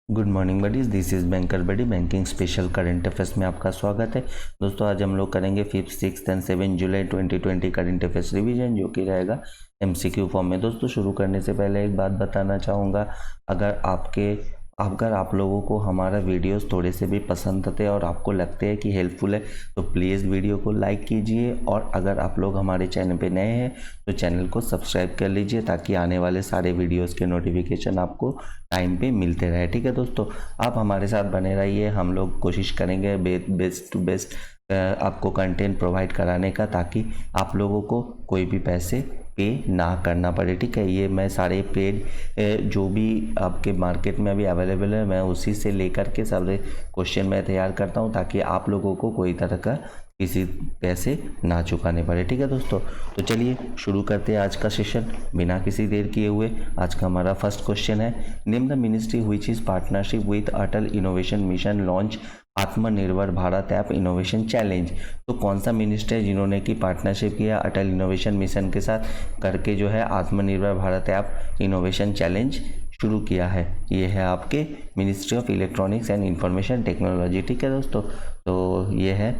Good morning buddies, this is banker buddy banking special current affairs में आपका स्वागत है। दोस्तों आज हम लोग करेंगे 5, 6 and 7 July 2020 current affairs revision, जो कि रहेगा एमसीक्यू फॉर्म में। दोस्तों शुरू करने से पहले एक बात बताना चाहूँगा, अगर आप लोगों को हमारा वीडियोस थोड़े से भी पसंद आते हैं और आपको लगते हैं कि हेल्पफुल है तो प्लीज़ वीडियो को लाइक कीजिए, और अगर आप लोग हमारे चैनल पे नए हैं तो चैनल को सब्सक्राइब कर लीजिए ताकि आने वाले सारे वीडियोस के नोटिफिकेशन आपको टाइम पे मिलते रहे। ठीक है दोस्तों, आप हमारे साथ बने रहिए। हम लोग कोशिश करेंगे बेस्ट टू बेस्ट आपको कंटेंट प्रोवाइड कराने का, ताकि आप लोगों को कोई भी पैसे पे ना करना पड़े। ठीक है, ये मैं सारे पेड जो भी आपके मार्केट में अभी अवेलेबल है, मैं उसी से लेकर के सारे क्वेश्चन मैं तैयार करता हूँ ताकि आप लोगों को कोई तरह का किसी पैसे ना चुकाने पड़े। ठीक है दोस्तों, तो चलिए शुरू करते हैं आज का सेशन बिना किसी देर किए हुए। आज का हमारा फर्स्ट क्वेश्चन है, name the ministry which is partnership with Atal innovation mission launch आत्मनिर्भर भारत ऐप इनोवेशन चैलेंज। तो कौन सा मिनिस्टर है जिन्होंने की पार्टनरशिप किया अटल इनोवेशन मिशन के साथ करके जो है आत्मनिर्भर भारत ऐप इनोवेशन चैलेंज शुरू किया है? ये है आपके ministry of electronics and information technology. ठीक है दोस्तों, तो ये है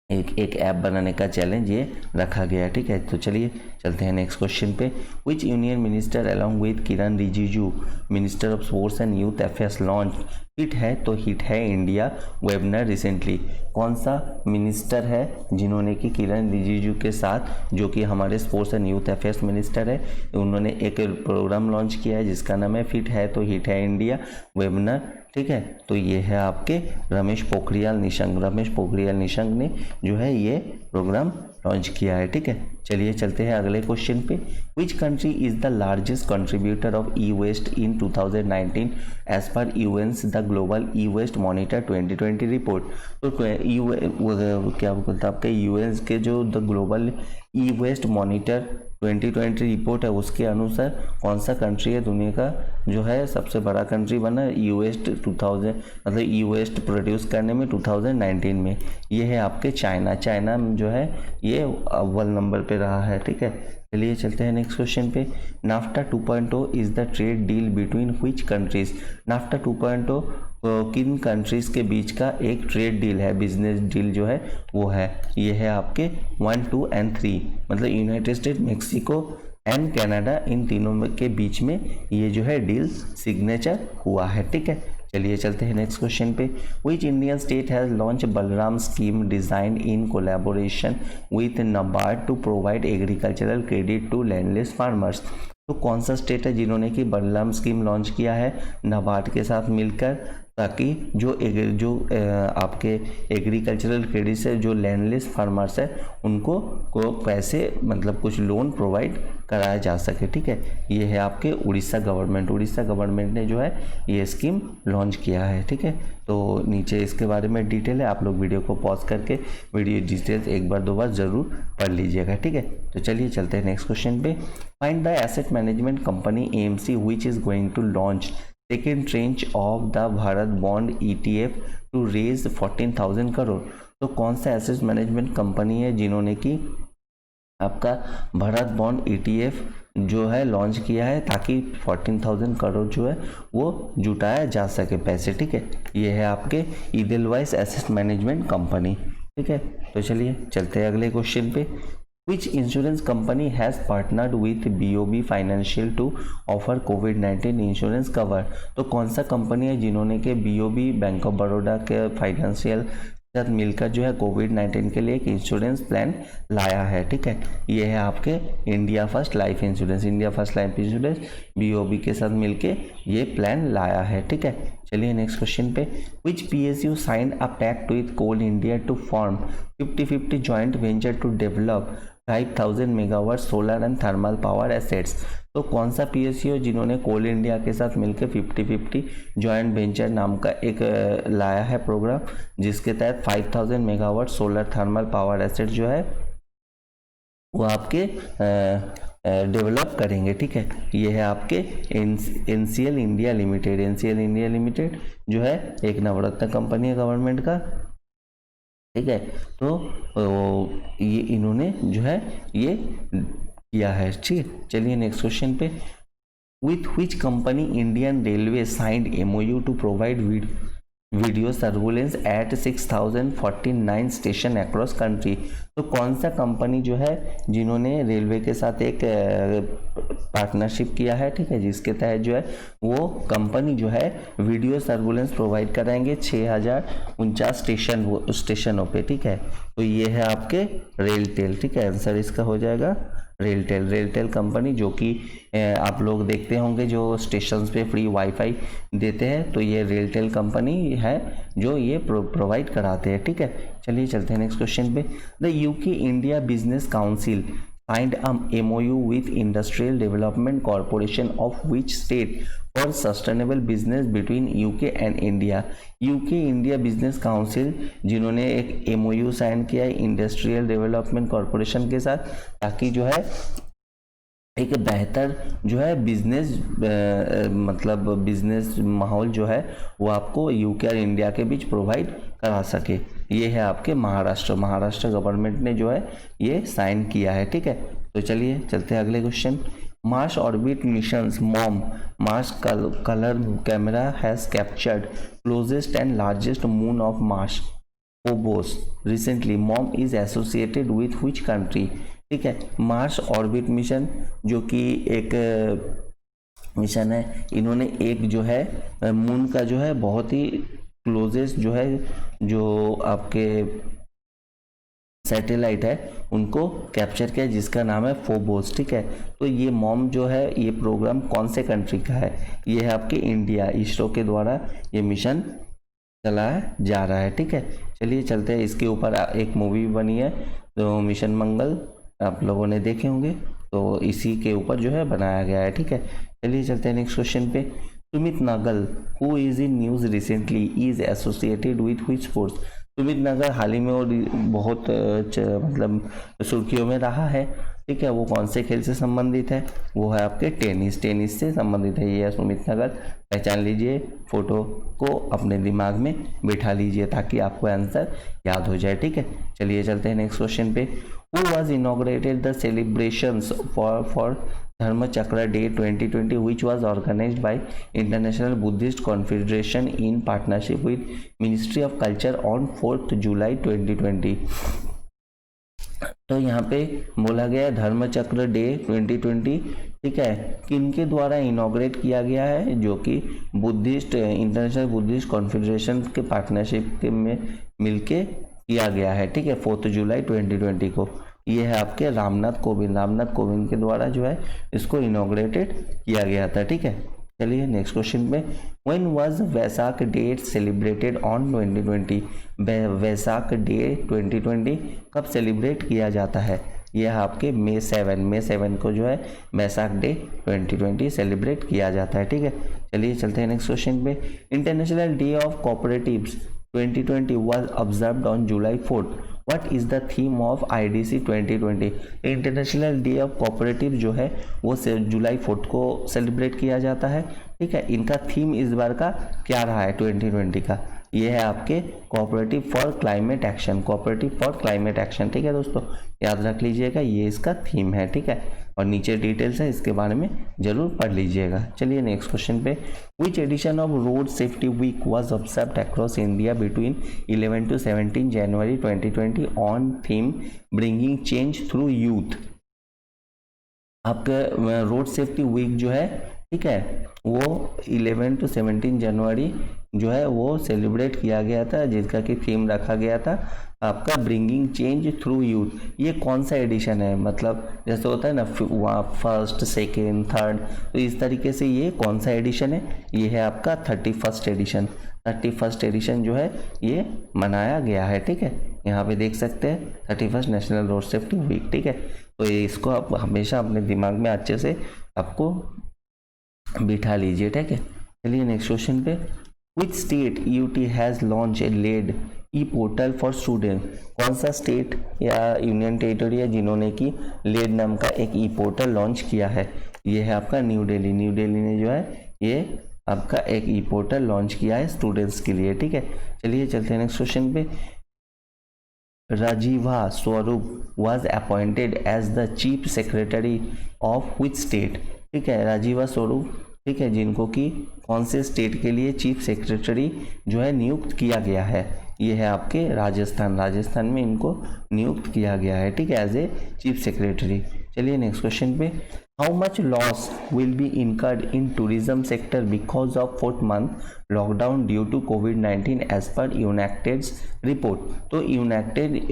एक ऐप बनाने का चैलेंज ये रखा गया है। ठीक है, तो चलिए चलते हैं नेक्स्ट क्वेश्चन पे। विच union minister along with Kiran Rijiju minister of sports and youth affairs launch hit है तो हिट है इंडिया वेबिनार रिसेंटली? कौन सा मिनिस्टर है जिन्होंने कि किरण रिजिजू के साथ, जो कि हमारे sports and youth affairs minister है, उन्होंने एक प्रोग्राम लॉन्च किया है जिसका नाम है फिट है तो हिट है इंडिया वेबिनार। ठीक है, तो ये है आपके रमेश पोखरियाल निशंक ने जो है ये प्रोग्राम लॉन्च किया है। ठीक है, चलिए चलते हैं अगले क्वेश्चन पे। Which country is the largest contributor of e waste in 2019 as per UN's the global e waste monitor 2020 report? तो क्या बोलता है आपके यूएन्स के जो the global e waste monitor 2020 report है, उसके अनुसार कौन सा कंट्री है दुनिया का जो है सबसे बड़ा कंट्री बना ई वेस्ट 2000 मतलब ई वेस्ट प्रोड्यूस करने में 2019 में? ये है आपके चाइना जो है ये अव्वल नंबर पे रहा है। ठीक है, चलिए चलते हैं नेक्स्ट क्वेश्चन पे। NAFTA 2.0 is the trade deal between which countries? NAFTA 2.0 किन कंट्रीज के बीच का एक ट्रेड डील है, बिजनेस डील जो है वो है? ये है आपके 1, 2 एंड 3, मतलब United State, Mexico and Canada, इन तीनों के बीच में ये जो है डील सिग्नेचर हुआ है। ठीक है, चलिए चलते हैं नेक्स्ट क्वेश्चन पे। Which Indian state has launch Balram scheme design in collaboration with NABARD to provide agricultural credit to landless farmers? तो कौन सा स्टेट है जिन्होंने कि बलराम स्कीम लॉन्च किया है नाबार्ड के साथ मिलकर, ताकि जो आपके एग्रीकल्चरल क्रेडिट से जो लैंडलेस फार्मर्स है उनको को पैसे मतलब कुछ लोन प्रोवाइड कराया जा सके? ठीक है, ये है आपके उड़ीसा गवर्नमेंट ने जो है ये स्कीम लॉन्च किया है। ठीक है, तो नीचे इसके बारे में डिटेल है, आप लोग वीडियो को पॉज करके वीडियो डिटेल्स एक बार दो बार जरूर पढ़ लीजिएगा। ठीक है, तो चलिए चलते हैं नेक्स्ट क्वेश्चन पे। Find the asset management company AMC which is going to launch second tranche of the Bharat bond ETF to raise 14,000 crore? तो कौन सा एसेट मैनेजमेंट कंपनी है जिन्होंने कि आपका भारत बॉन्ड ETF जो है लॉन्च किया है ताकि 14,000 करोड़ जो है वो जुटाया जा सके पैसे? ठीक है, ये है आपके ईदेलवाइस एसेट मैनेजमेंट कंपनी। ठीक है, तो चलिए चलते हैं अगले क्वेश्चन पे। Which insurance company has partnered with BOB Financial to offer COVID-19 insurance cover? तो कौन सा कंपनी है जिन्होंने के BOB बैंक ऑफ बड़ौदा के फाइनेंशियल साथ मिलकर जो है कोविड-19 के लिए एक इंश्योरेंस प्लान लाया है? ठीक है, ये है आपके India first life insurance BOB के साथ मिलके ये प्लान लाया है। ठीक है, चलिए नेक्स्ट क्वेश्चन पे। Which PSU sign a pact with Coal India to form 50-50 joint venture to develop 5,000 megawatt solar and thermal power assets? तो कौन सा PSU जिन्होंने कोल इंडिया के साथ मिलकर 50-50 जॉइंट वेंचर नाम का एक लाया है प्रोग्राम, जिसके तहत 5,000 megawatt solar thermal power asset जो है वो आपके डेवलप करेंगे? ठीक है, ये है आपके NCL इंडिया लिमिटेड जो है एक नवरत्न कंपनी है गवर्नमेंट का। ठीक है, तो ये इन्होंने जो है ये किया है। ठीक है, चलिए नेक्स्ट क्वेश्चन पे। with which company Indian Railway signed MOU to provide video surveillance at 6049 station across country. तो कौन सा कंपनी जो है जिन्होंने रेलवे के साथ एक पार्टनरशिप किया है, ठीक है, जिसके तहत जो है वो कंपनी जो है वीडियो सर्विलेंस प्रोवाइड कराएंगे 6049 स्टेशनों पे, ठीक है। तो ये है आपके रेलटेल, ठीक है, आंसर इसका हो जाएगा रेलटेल कंपनी, जो कि आप लोग देखते होंगे जो स्टेशंस पे फ्री वाईफाई देते हैं, तो ये रेलटेल कंपनी है जो ये प्रोवाइड कराते हैं, ठीक है। चलिए चलते हैं नेक्स्ट क्वेश्चन पे। The UK India business council signed a MOU with Industrial Development Corporation of which state for sustainable business between UK and India। UK India business council जिन्होंने एक MOU साइन किया है इंडस्ट्रियल डेवलपमेंट कॉरपोरेशन के साथ, ताकि जो है एक बेहतर जो है बिजनेस मतलब बिजनेस माहौल जो है वो आपको यूके और इंडिया के बीच प्रोवाइड करा सके। ये है आपके महाराष्ट्र गवर्नमेंट ने जो है ये साइन किया है, ठीक है। तो चलिए चलते हैं अगले question. Mars orbit missions mom Mars colour camera has captured closest and largest moon of Mars Phobos recently. Mom is associated with which country, ठीक है। मार्स ऑर्बिट मिशन जो कि एक मिशन है, इन्होंने एक जो है मून का जो है बहुत ही क्लोजेस्ट जो है जो आपके सैटेलाइट है उनको कैप्चर किया, जिसका नाम है फोबोस, ठीक है। तो ये मॉम जो है ये प्रोग्राम कौन से कंट्री का है, ये है आपके इंडिया, इसरो के द्वारा ये मिशन चलाया जा रहा है, ठीक है। चलिए चलते हैं, इसके ऊपर एक मूवी बनी है तो मिशन मंगल आप लोगों ने देखे होंगे, तो इसी के ऊपर जो है बनाया गया है, ठीक है। चलिए चलते हैं नेक्स्ट क्वेश्चन पे। Sumit Nagal who is in news recently is associated with which sports. Sumit Nagal हाल ही में और बहुत मतलब सुर्खियों में रहा है, ठीक है। वो कौन से खेल से संबंधित है, वो है आपके टेनिस से संबंधित है। ये है सुमित नागल, पहचान लीजिए, फोटो को अपने दिमाग में बिठा लीजिए ताकि आपको आंसर याद हो जाए, ठीक है। चलिए चलते हैं नेक्स्ट क्वेश्चन पे। Who was inaugurated the celebrations for Dharma Chakra Day 2020, which was organized by International Buddhist Confederation in partnership with Ministry of Culture on 4th July 2020। तो यहाँ पे बोला गया धर्म चक्र डे 2020, ठीक है, किनके द्वारा इनॉग्रेट किया गया है, जो कि बुद्धिस्ट इंटरनेशनल बुद्धिस्ट कॉन्फेडरेशन के पार्टनरशिप में मिलके किया गया है, ठीक है, 4 जुलाई 2020 को। ये है आपके रामनाथ कोविंद के द्वारा जो है इसको इनॉग्रेटेड किया गया था, ठीक है। चलिए नेक्स्ट क्वेश्चन पे। When was Vaisakh day celebrated on 2020। Vaisakh day 2020 कब सेलिब्रेट किया जाता है, यह आपके May 7 को जो है वैसाख डे 2020 सेलिब्रेट किया जाता है, ठीक है। चलिए चलते हैं नेक्स्ट क्वेश्चन पे। International day of cooperatives 2020 was observed on July 4th. What is the theme of IDC 2020? International day of cooperative जो है वो जुलाई 4 को सेलिब्रेट किया जाता है, ठीक है। इनका थीम इस बार का क्या रहा है 2020 का, ये है आपके कोऑपरेटिव फॉर क्लाइमेट एक्शन, ठीक है दोस्तों, याद रख लीजिएगा, ये इसका थीम है, ठीक है। और नीचे डिटेल्स है, इसके बारे में जरूर पढ़ लीजिएगा। चलिए नेक्स्ट क्वेश्चन पे। Which edition of road safety week was observed across India between 11 to 17 January 2020 on theme bringing change through youth. आपका रोड सेफ्टी वीक जो है, ठीक है, वो 11 to 17 जनवरी जो है वो सेलिब्रेट किया गया था, जिसका कि थीम रखा गया था आपका ब्रिंगिंग चेंज थ्रू यूथ। ये कौन सा एडिशन है, मतलब जैसे होता है ना वहाँ फर्स्ट सेकेंड थर्ड, तो इस तरीके से ये कौन सा एडिशन है, ये है आपका 31st एडिशन। 31st एडिशन जो है ये मनाया गया है, ठीक है। यहाँ पे देख सकते हैं 31st national road safety week, ठीक है। तो ये इसको आप हमेशा अपने दिमाग में अच्छे से आपको बिठा लीजिए, ठीक है। चलिए नेक्स्ट क्वेश्चन पे। Which state UT has launch a led e portal for student. कौन सा स्टेट या यूनियन टेरिटरी है जिन्होंने की लेड नाम का एक ई पोर्टल लॉन्च किया है, ये है आपका न्यू दिल्ली ने जो है ये आपका एक ई पोर्टल लॉन्च किया है स्टूडेंट्स के लिए, ठीक है। चलिए चलते हैं नेक्स्ट क्वेश्चन पे। राजीवा स्वरूप was appointed as the chief secretary of which state। ठीक है, राजीवा स्वरूप, ठीक है, जिनको कि कौन से स्टेट के लिए चीफ सेक्रेटरी जो है नियुक्त किया गया है, ये है आपके राजस्थान में इनको नियुक्त किया गया है, ठीक है, एज ए चीफ सेक्रेटरी। चलिए नेक्स्ट क्वेश्चन पे, how much loss will be incurred in tourism sector because of 4th month lockdown due to कोविड-19 एज पर यूनाइटेड्स रिपोर्ट। तो यूनाइटेड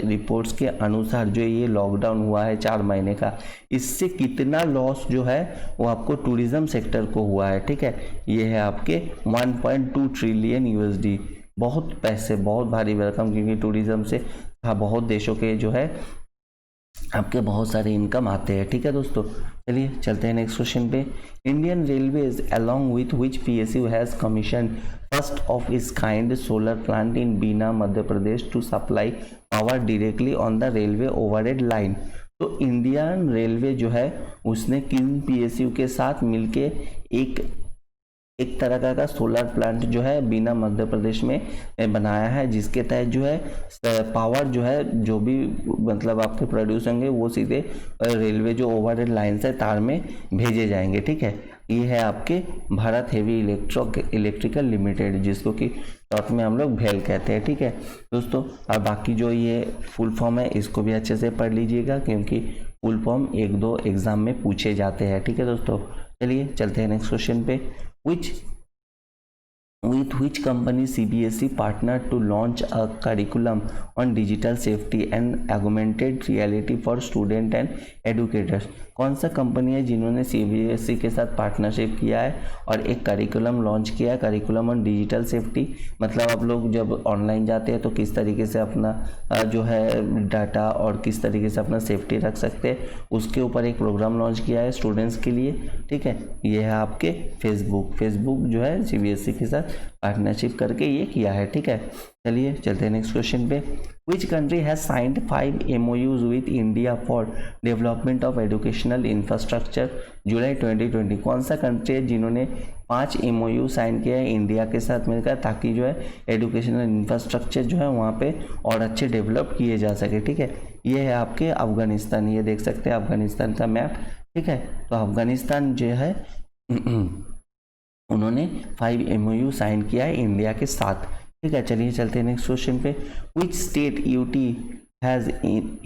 रिपोर्ट्स के अनुसार जो ये लॉकडाउन हुआ है 4 महीने का, इससे कितना लॉस जो है वो आपको टूरिज्म सेक्टर को हुआ है, ठीक है, ये है आपके 1.2 ट्रिलियन USD। बहुत पैसे, बहुत भारी रकम, क्योंकि टूरिज्म से बहुत देशों के जो है आपके बहुत सारे इनकम आते हैं, ठीक है दोस्तों। चलिए चलते हैं नेक्स्ट क्वेश्चन पे, Indian railways along with which PSU has commission first of its kind solar plant in Bina Madhya Pradesh to supply power directly on the railway overhead line. तो इंडियन रेलवे जो है उसने किन PSU के साथ मिलके एक तरह का सोलर प्लांट जो है बीना मध्य प्रदेश में बनाया है, जिसके तहत जो है पावर जो है जो भी मतलब आपके प्रोड्यूस होंगे वो सीधे रेलवे जो ओवरहेड लाइन से तार में भेजे जाएंगे, ठीक है। ये है आपके भारत हेवी इलेक्ट्रिकल लिमिटेड, जिसको कि शॉर्ट में हम लोग भेल कहते हैं, ठीक है दोस्तों। और बाकी जो ये फुल फॉर्म है इसको भी अच्छे से पढ़ लीजिएगा, क्योंकि फुल फॉर्म 1-2 एग्जाम में पूछे जाते हैं, ठीक है दोस्तों। चलिए चलते हैं नेक्स्ट क्वेश्चन पे, with which company CBSE partnered to launch a curriculum on digital safety and augmented reality for student and educators। कौन सा कंपनी है जिन्होंने CBSE के साथ पार्टनरशिप किया है और एक करिकुलम लॉन्च किया है, करिकुलम ऑन डिजिटल सेफ्टी, मतलब आप लोग जब ऑनलाइन जाते हैं तो किस तरीके से अपना जो है डाटा और किस तरीके से अपना सेफ्टी रख सकते हैं, उसके ऊपर एक प्रोग्राम लॉन्च किया है स्टूडेंट्स के लिए, ठीक है। ये है आपके फेसबुक जो है CBSE के साथ पार्टनरशिप करके ये किया है, ठीक है। चलिए चलते हैं नेक्स्ट क्वेश्चन पे, which country has signed 5 MOUs with India for development of educational infrastructure July 2020। कौन सा कंट्री है जिन्होंने 5 MOU साइन किया है इंडिया के साथ मिलकर, ताकि जो है एजुकेशनल इंफ्रास्ट्रक्चर जो है वहाँ पे और अच्छे डेवलप किए जा सके, ठीक है। ये है आपके अफगानिस्तान, ये देख सकते हैं अफगानिस्तान का मैप, ठीक है। तो अफगानिस्तान जो है उन्होंने 5 MOU साइन किया है इंडिया के साथ, ठीक है। चलिए चलते हैं नेक्स्ट क्वेश्चन पे, which state UT has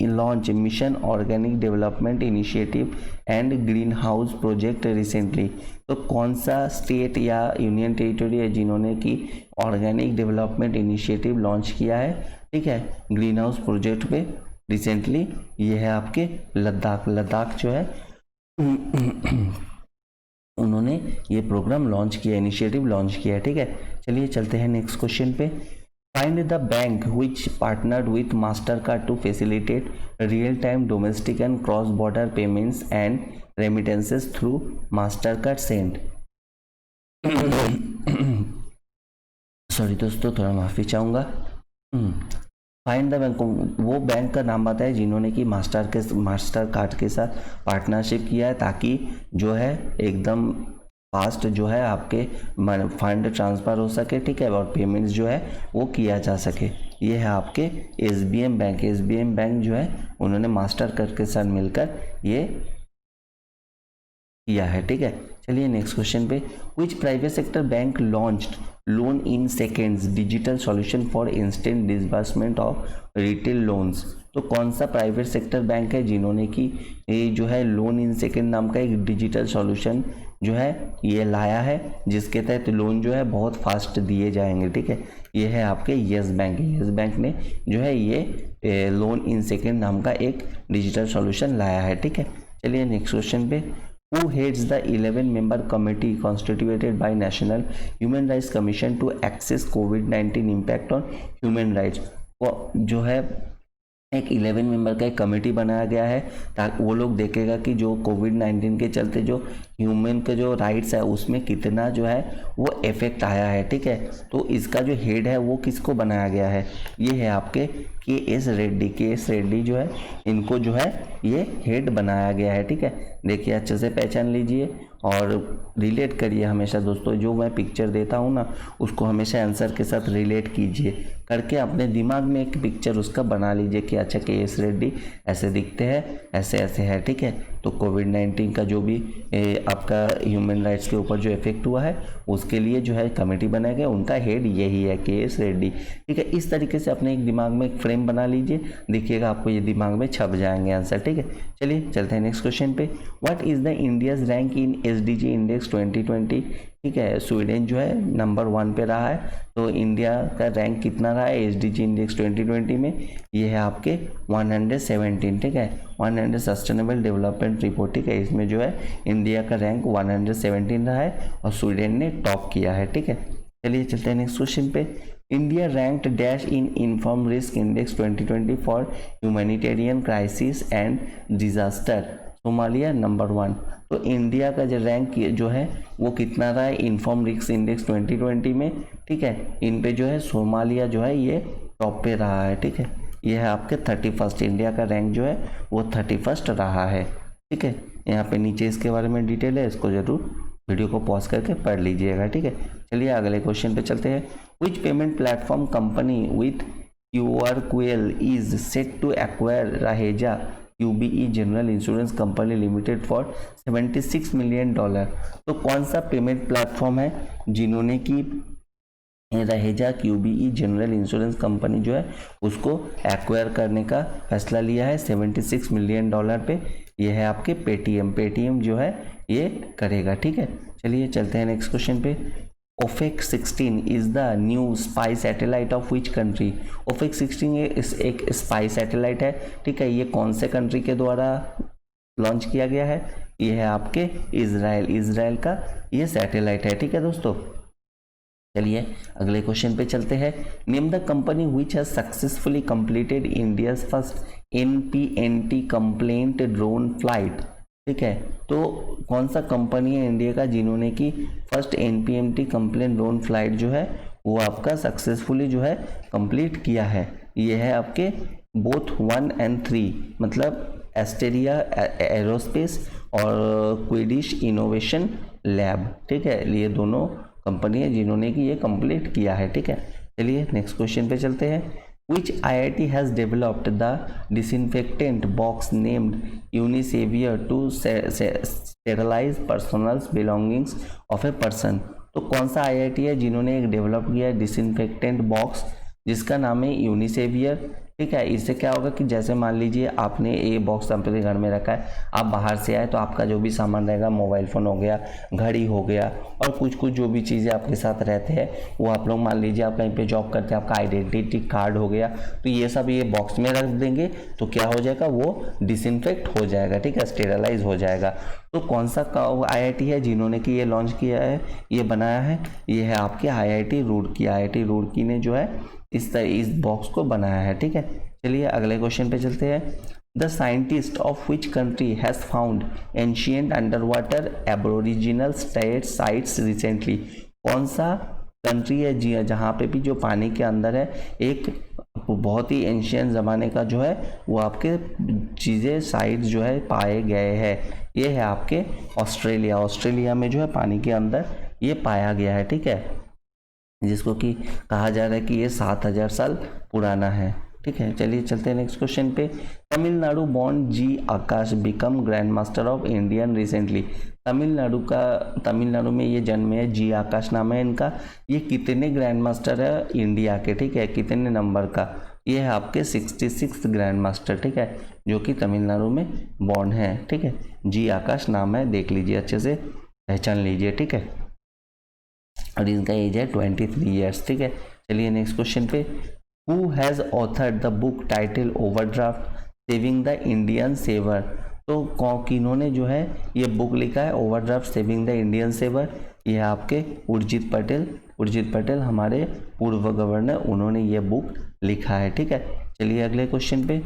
launch mission organic development initiative and green house project recently. तो कौन सा स्टेट या यूनियन टेरिटरी है जिन्होंने कि ऑर्गेनिक डेवलपमेंट इनिशिएटिव लॉन्च किया है, ठीक है, ग्रीन हाउस प्रोजेक्ट पे रिसेंटली, ये है आपके लद्दाख जो है उन्होंने ये प्रोग्राम लॉन्च किया, इनिशिएटिव लॉन्च किया है, ठीक है। चलिए चलते हैं नेक्स्ट क्वेश्चन पे, find the bank which partnered with Mastercard to facilitate real time domestic and cross border payments and remittances through Mastercard send. Sorry दोस्तों, थोड़ा माफ़ी चाहूँगा। फाइंड द बैंक, वो बैंक का नाम बताए जिन्होंने कि मास्टर कार्ड के साथ पार्टनरशिप किया है, ताकि जो है एकदम फास्ट जो है आपके फंड ट्रांसफ़र हो सके, ठीक है, और पेमेंट्स जो है वो किया जा सके। ये है आपके SBM बैंक जो है उन्होंने मास्टर कार्ड के साथ मिलकर ये किया है, ठीक है। चलिए नेक्स्ट क्वेश्चन पे, which private sector bank launched loan in seconds digital solution for instant disbursement of retail loans. तो कौन सा प्राइवेट सेक्टर बैंक है जिन्होंने कि ये जो है लोन इन सेकेंड नाम का एक डिजिटल सॉल्यूशन जो है ये लाया है, जिसके तहत लोन जो है बहुत फास्ट दिए जाएंगे, ठीक है। ये है आपके यस बैंक ने जो है ये लोन इन सेकेंड नाम का एक डिजिटल सॉल्यूशन लाया है, ठीक है। चलिए नेक्स्ट क्वेश्चन पे, who heads the 11-member committee constituted by National Human Rights Commission to assess COVID-19 impact on human rights। वो जो है एक 11 मेंबर का एक कमेटी बनाया गया है, ताकि वो लोग देखेगा कि जो कोविड-19 के चलते जो ह्यूमन के जो राइट्स है उसमें कितना जो है वो इफेक्ट आया है, ठीक है। तो इसका जो हेड है वो किसको बनाया गया है, ये है आपके KS रेड्डी जो है इनको जो है ये हेड बनाया गया है। ठीक है, देखिए अच्छे से पहचान लीजिए और रिलेट करिए हमेशा दोस्तों, जो मैं पिक्चर देता हूँ ना उसको हमेशा आंसर के साथ रिलेट कीजिए, करके अपने दिमाग में एक पिक्चर उसका बना लीजिए कि अच्छा KS रेड्डी ऐसे दिखते हैं, ऐसे ऐसे है। ठीक है, तो कोविड-19 का जो भी आपका ह्यूमन राइट्स के ऊपर जो इफेक्ट हुआ है उसके लिए जो है कमेटी बनाया गया, उनका हेड यही है KS रेड्डी। ठीक है, इस तरीके से अपने एक दिमाग में एक फ्रेम बना लीजिए, देखिएगा आपको ये दिमाग में छप जाएंगे आंसर। ठीक है, चलिए चलते हैं नेक्स्ट क्वेश्चन पे। What is the India's rank in SDG index 2020? ठीक है, स्वीडन जो है नंबर 1 पे रहा है, तो इंडिया का रैंक कितना रहा है SDG इंडेक्स 2020 में? ये है आपके 117। ठीक है, 100 सस्टेनेबल डेवलपमेंट रिपोर्ट। ठीक है, इसमें जो है इंडिया का रैंक 117 रहा है और स्वीडन ने टॉप किया है। ठीक है, चलिए चलते हैं नेक्स्ट क्वेश्चन पे। India ranked dash in inform risk index 2020 for humanitarian crisis and disaster. Somalia number 1। तो इंडिया का जो रैंक जो है वो कितना रहा है इन्फॉर्म रिस्क इंडेक्स 2020 में? ठीक है, इन पे जो है सोमालिया जो है ये टॉप पे रहा है। ठीक है, ये है आपके 31st, इंडिया का रैंक जो है वो 31st रहा है। ठीक है, यहाँ पे नीचे इसके बारे में डिटेल है, इसको जरूर वीडियो को पॉज करके पढ़ लीजिएगा। ठीक है, चलिए अगले क्वेश्चन पे चलते हैं। Which payment platform company with QRQL is set to acquire Raheja QBE general insurance company limited for $76 million? तो कौन सा पेमेंट प्लेटफॉर्म है जिन्होंने की Raheja QBE general insurance company जो है उसको एक्वायर करने का फैसला लिया है $76 मिलियन पे? ये है आपके पेटीएम जो है ये करेगा। ठीक है, चलिए चलते हैं नेक्स्ट क्वेश्चन पे। OFAC 16 is the new spy satellite of which country? OFAC 16 एक स्पाई सैटेलाइट है। ठीक है, ये कौन से कंट्री के द्वारा लॉन्च किया गया है? ये है आपके इजराइल का ये सैटेलाइट है। ठीक है दोस्तों, चलिए अगले क्वेश्चन पे चलते हैं। Name the company which has successfully completed India's first NPNT complaint drone flight. ठीक है, तो कौन सा कंपनी है इंडिया का जिन्होंने की first NPNT complaint drone flight जो है वो आपका सक्सेसफुली जो है कंप्लीट किया है? ये है आपके बोथ 1 and 3, मतलब एस्टेरिया एरोस्पेस और क्विडिश इनोवेशन लैब। ठीक है, ये दोनों कंपनी है जिन्होंने कि ये कंप्लीट किया है। ठीक है, चलिए नेक्स्ट क्वेश्चन पे चलते हैं। Which IIT has developed the disinfectant box named Unisavior to sterilize personal belongings of a person? तो कौन सा IIT है जिन्होंने एक डेवलप किया है डिसइंफेक्टेंट बॉक्स जिसका नाम है यूनिसेवियर? ठीक है, इससे क्या होगा कि जैसे मान लीजिए आपने ये बॉक्स अपने घर में रखा है, आप बाहर से आए तो आपका जो भी सामान रहेगा, मोबाइल फ़ोन हो गया, घड़ी हो गया और कुछ जो भी चीज़ें आपके साथ रहते हैं वो आप लोग मान लीजिए आप कहीं पे जॉब करते हैं, आपका आइडेंटिटी कार्ड हो गया, तो ये सब ये बॉक्स में रख देंगे तो क्या हो जाएगा, वो डिसइंफेक्ट हो जाएगा। ठीक है, स्टेरलाइज हो जाएगा। तो कौन सा IIT है जिन्होंने कि ये लॉन्च किया है, ये बनाया है? ये है आपके IIT रुड़की। IIT रुड़की ने जो है इस बॉक्स को बनाया है। ठीक है, चलिए अगले क्वेश्चन पे चलते हैं। The scientist of which country has found ancient under water aboriginal sites recently? कौन सा कंट्री है जी जहाँ पे भी जो पानी के अंदर है एक बहुत ही एंशियंट ज़माने का जो है वो आपके चीज़ें साइट जो है पाए गए हैं? ये है आपके ऑस्ट्रेलिया में जो है पानी के अंदर ये पाया गया है। ठीक है, जिसको कि कहा जा रहा है कि ये 7000 साल पुराना है। ठीक है, चलिए चलते हैं नेक्स्ट क्वेश्चन पे। Tamil Nadu born G Akash become grand master of Indian recently? Tamil Nadu में ये जन्म है, जी आकाश नाम है इनका। ये कितने ग्रैंड मास्टर है इंडिया के? ठीक है, कितने नंबर का? ये है आपके 66 ग्रैंड मास्टर। ठीक है, जो कि तमिलनाडु में बॉर्न है। ठीक है, जी आकाश नाम है, देख लीजिए अच्छे से पहचान लीजिए। ठीक है, और इनका एज है 23 ईयर्स। ठीक है, चलिए नेक्स्ट क्वेश्चन पे। Who has authored the book title overdraft saving the Indian saver? तो किन्होंने जो है ये बुक लिखा है overdraft saving the Indian saver? ये आपके उर्जित पटेल हमारे पूर्व गवर्नर, उन्होंने ये बुक लिखा है। ठीक है, चलिए अगले क्वेश्चन पे।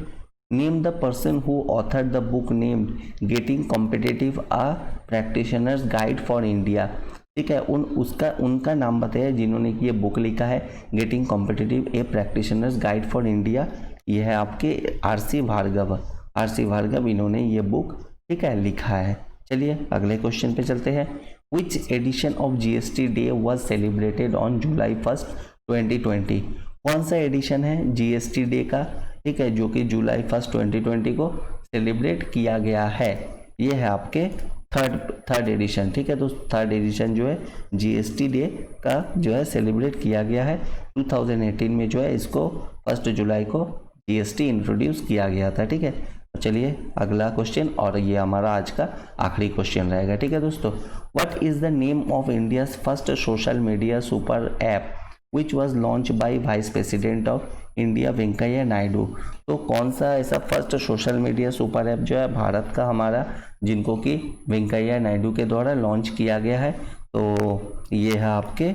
Name the person who authored the book named getting competitive a practitioners guide for India? ठीक है, उनका नाम बताइए जिन्होंने कि ये बुक लिखा है getting competitive A practitioners guide for India. ये है आपके आरसी भार्गव, इन्होंने ये बुक ठीक है लिखा है। चलिए अगले क्वेश्चन पे चलते हैं। विच edition of GST day was celebrated on July 1 2020? कौन सा एडिशन है जीएसटी डे का, ठीक है, जो कि जुलाई 1 2020 को सेलिब्रेट किया गया है? ये है आपके थर्ड एडिशन, ठीक है। तो थर्ड एडिशन जो है जीएसटी डे का जो है सेलिब्रेट किया गया है 2018 में, जो है इसको 1 जुलाई को जीएसटी इंट्रोड्यूस किया गया था, ठीक है। चलिए अगला क्वेश्चन, और ये हमारा आज का आखिरी क्वेश्चन रहेगा, ठीक है दोस्तों। What is the name of India's first social media super app which was launch by vice president of India Venkaiah Naidu? तो कौन सा ऐसा first social media super app जो है भारत का हमारा, जिनको कि वेंकैया नायडू के द्वारा लॉन्च किया गया है? तो ये है आपके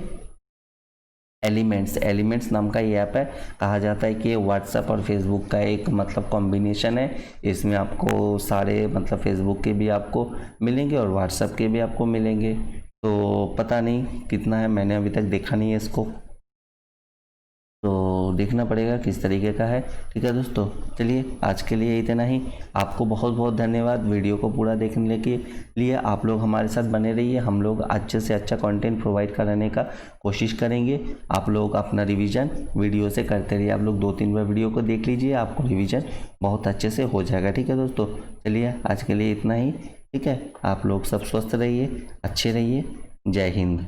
एलिमेंट्स नाम का ये ऐप है। कहा जाता है कि ये व्हाट्सएप और फेसबुक का एक मतलब कॉम्बिनेशन है। इसमें आपको सारे मतलब फेसबुक के भी आपको मिलेंगे और व्हाट्सएप के भी आपको मिलेंगे। तो पता नहीं कितना है, मैंने अभी तक देखा नहीं है इसको, तो देखना पड़ेगा किस तरीके का है, ठीक है दोस्तों। चलिए आज के लिए इतना ही। आपको बहुत बहुत धन्यवाद वीडियो को पूरा देखने के लिए। आप लोग हमारे साथ बने रहिए, हम लोग अच्छे से अच्छा कंटेंट प्रोवाइड कराने का कोशिश करेंगे। आप लोग अपना रिवीजन वीडियो से करते रहिए। आप लोग 2-3 बार वीडियो को देख लीजिए, आपको रिवीजन बहुत अच्छे से हो जाएगा, ठीक है दोस्तों। चलिए आज के लिए इतना ही, ठीक है। आप लोग सब स्वस्थ रहिए, अच्छे रहिए। जय हिंद।